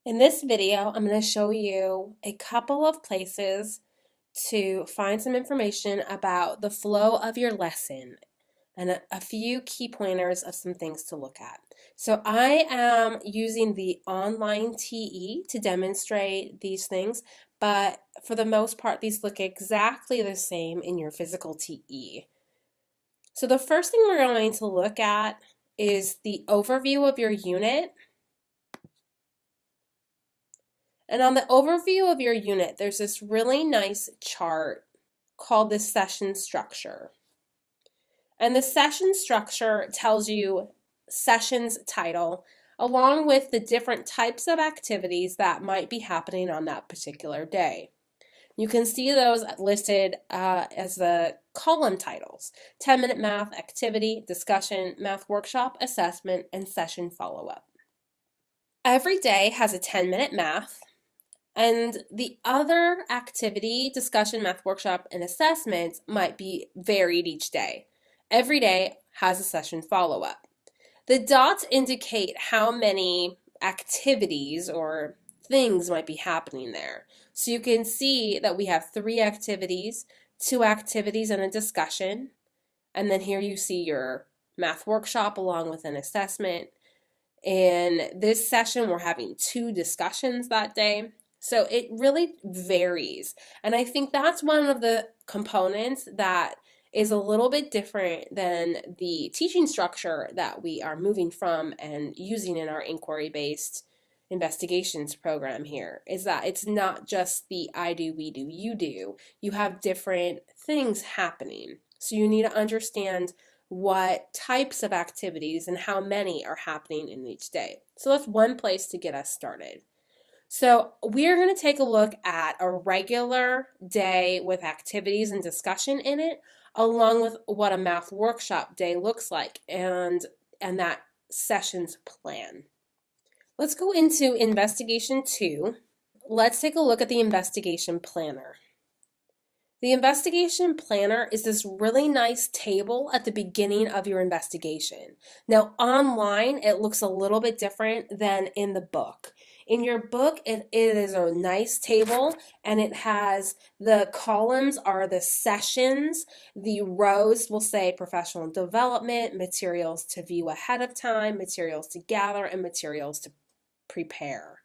In this video, I'm going to show you a couple of places to find some information about the flow of your lesson and a few key pointers of some things to look at. So I am using the online TE to demonstrate these things, but for the most part, these look exactly the same in your physical TE. So the first thing we're going to look at is the overview of your unit. And on the overview of your unit, there's this really nice chart called the session structure. And the session structure tells you session's title, along with the different types of activities that might be happening on that particular day. You can see those listed as the column titles: 10-minute math activity, discussion, math workshop, assessment, and session follow-up. Every day has a 10-minute math, and the other activity, discussion, math workshop, and assessments might be varied each day. Every day has a session follow-up. The dots indicate how many activities or things might be happening there. So you can see that we have 3 activities, 2 activities, and a discussion. And then here you see your math workshop along with an assessment. In this session, we're having 2 discussions that day. So it really varies. And I think that's one of the components that is a little bit different than the teaching structure that we are moving from and using in our inquiry-based investigations program here, is that it's not just the I do, we do, you do. You have different things happening. So you need to understand what types of activities and how many are happening in each day. So that's one place to get us started. So we're going to take a look at a regular day with activities and discussion in it, along with what a math workshop day looks like and that session's plan. Let's go into investigation 2. Let's take a look at the investigation planner. The investigation planner is this really nice table at the beginning of your investigation. Now, online, it looks a little bit different than in the book. In your book, it is a nice table, and it has the columns are the sessions. The rows will say professional development, materials to view ahead of time, materials to gather, and materials to prepare.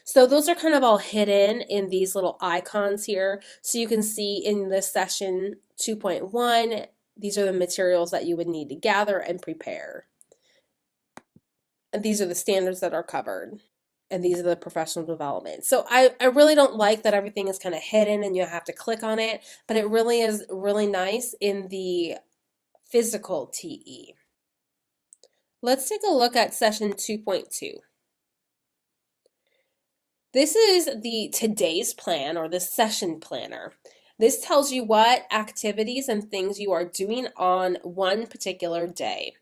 So those are kind of all hidden in these little icons here. So you can see in this session 2.1, these are the materials that you would need to gather and prepare. And these are the standards that are covered. And these are the professional development. So I really don't like that everything is kind of hidden and you have to click on it, but it really is really nice in the physical TE. Let's take a look at session 2.2. This is the today's plan, or the session planner. This tells you what activities and things you are doing on one particular day.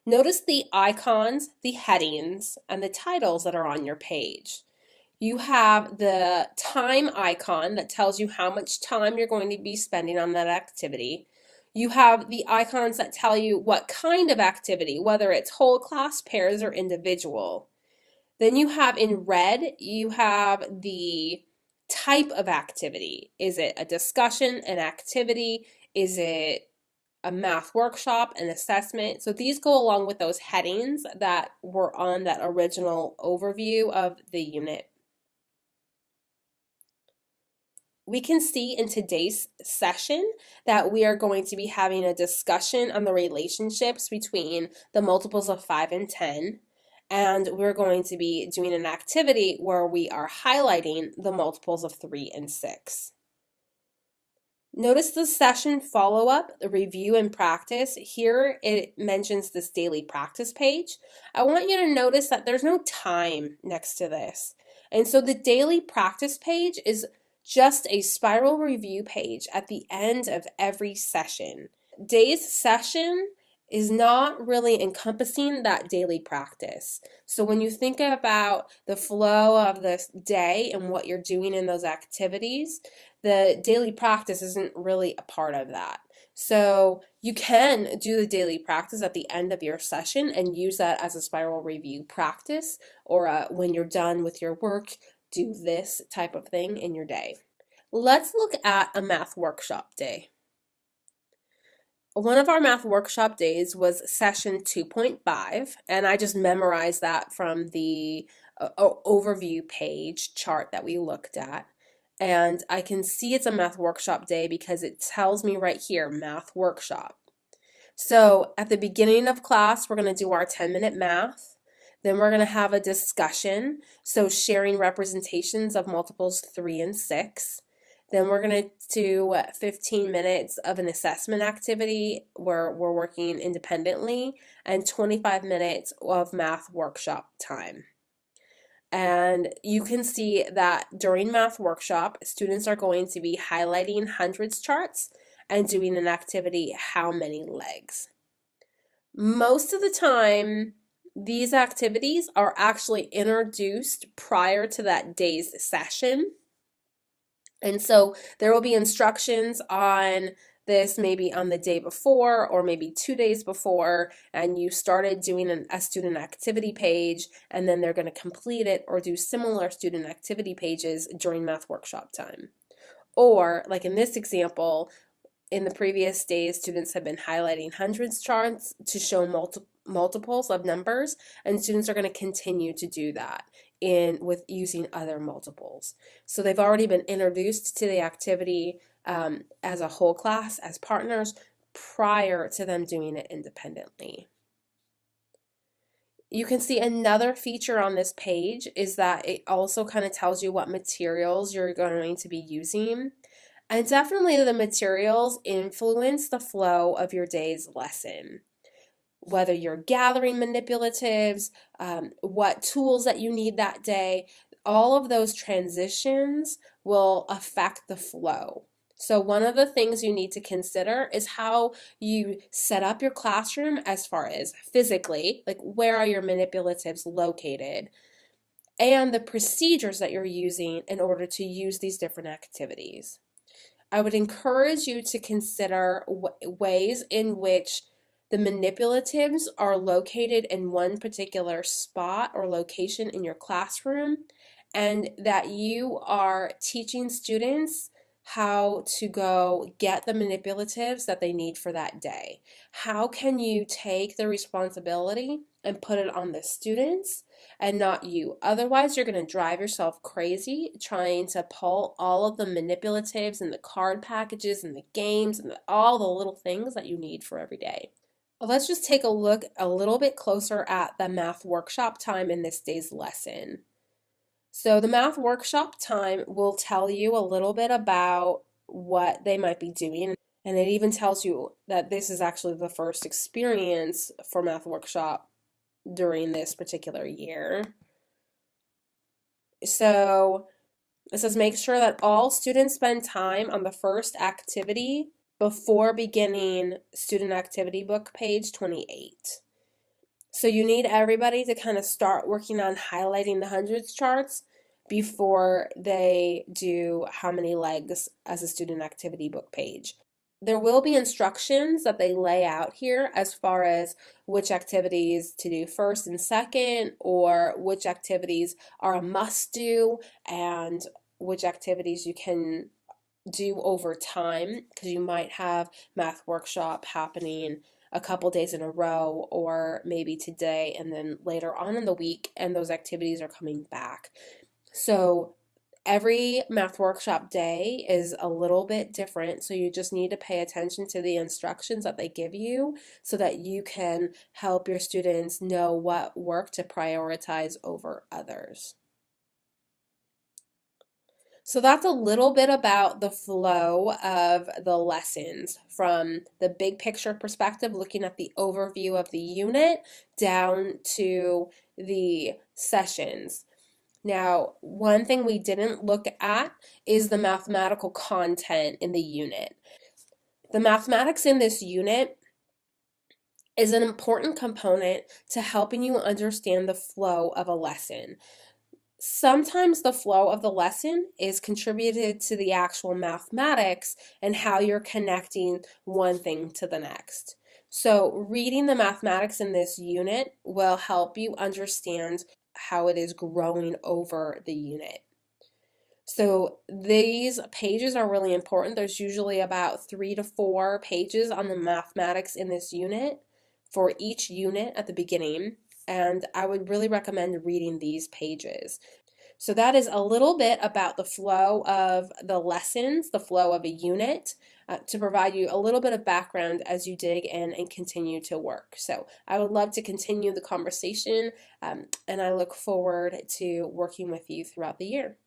Notice the icons, the headings, and the titles that are on your page. You have the time icon that tells you how much time you're going to be spending on that activity. You have the icons that tell you what kind of activity, whether it's whole class, pairs, or individual. Then you have in red, you have the type of activity. Is it a discussion, an activity? Is it a math workshop, an assessment? So these go along with those headings that were on that original overview of the unit. We can see in today's session that we are going to be having a discussion on the relationships between the multiples of 5 and 10. And we're going to be doing an activity where we are highlighting the multiples of 3 and 6. Notice the session follow-up, the review and practice. Here it mentions this daily practice page. I want you to notice that there's no time next to this. And so the daily practice page is just a spiral review page at the end of every session. Day's session is not really encompassing that daily practice. So when you think about the flow of this day and what you're doing in those activities, the daily practice isn't really a part of that. So you can do the daily practice at the end of your session and use that as a spiral review practice, or when you're done with your work, do this type of thing in your day. Let's look at a math workshop day. One of our math workshop days was session 2.5, and I just memorized that from the overview page chart that we looked at. And I can see it's a math workshop day because it tells me right here, math workshop. So at the beginning of class, we're going to do our 10-minute math. Then we're going to have a discussion, so sharing representations of multiples 3 and 6. Then we're going to do 15 minutes of an assessment activity where we're working independently, and 25 minutes of math workshop time. And you can see that during math workshop, students are going to be highlighting hundreds charts and doing an activity, how many legs. Most of the time, these activities are actually introduced prior to that day's session. And so there will be instructions on this maybe on the day before or maybe 2 days before, and you started doing a student activity page, and then they're going to complete it or do similar student activity pages during math workshop time. Or, like in this example, in the previous days, students have been highlighting hundreds charts to show multiples of numbers, and students are going to continue to do that with using other multiples. So they've already been introduced to the activity as a whole class, as partners, prior to them doing it independently. You can see another feature on this page is that it also kind of tells you what materials you're going to be using. And definitely the materials influence the flow of your day's lesson. Whether you're gathering manipulatives, what tools that you need that day, all of those transitions will affect the flow. So one of the things you need to consider is how you set up your classroom as far as physically, like where are your manipulatives located, and the procedures that you're using in order to use these different activities. I would encourage you to consider ways in which the manipulatives are located in one particular spot or location in your classroom, and that you are teaching students how to go get the manipulatives that they need for that day. How can you take the responsibility and put it on the students and not you? Otherwise, you're going to drive yourself crazy trying to pull all of the manipulatives and the card packages and the games and all the little things that you need for every day. Let's just take a look a little bit closer at the math workshop time in this day's lesson. So the math workshop time will tell you a little bit about what they might be doing, and it even tells you that this is actually the first experience for math workshop during this particular year. So it says make sure that all students spend time on the first activity before beginning student activity book page 28. So you need everybody to kind of start working on highlighting the hundreds charts before they do how many legs as a student activity book page. There will be instructions that they lay out here as far as which activities to do first and second, or which activities are a must do and which activities you can do over time, because you might have math workshop happening a couple days in a row, or maybe today and then later on in the week, and those activities are coming back. So every math workshop day is a little bit different, so you just need to pay attention to the instructions that they give you so that you can help your students know what work to prioritize over others. So that's a little bit about the flow of the lessons from the big picture perspective, looking at the overview of the unit, down to the sessions. Now, one thing we didn't look at is the mathematical content in the unit. The mathematics in this unit is an important component to helping you understand the flow of a lesson. Sometimes the flow of the lesson is contributed to the actual mathematics and how you're connecting one thing to the next. So reading the mathematics in this unit will help you understand how it is growing over the unit. So these pages are really important. There's usually about 3 to 4 pages on the mathematics in this unit for each unit at the beginning, and I would really recommend reading these pages. So that is a little bit about the flow of the lessons, the flow of a unit, to provide you a little bit of background as you dig in and continue to work. So I would love to continue the conversation, and I look forward to working with you throughout the year.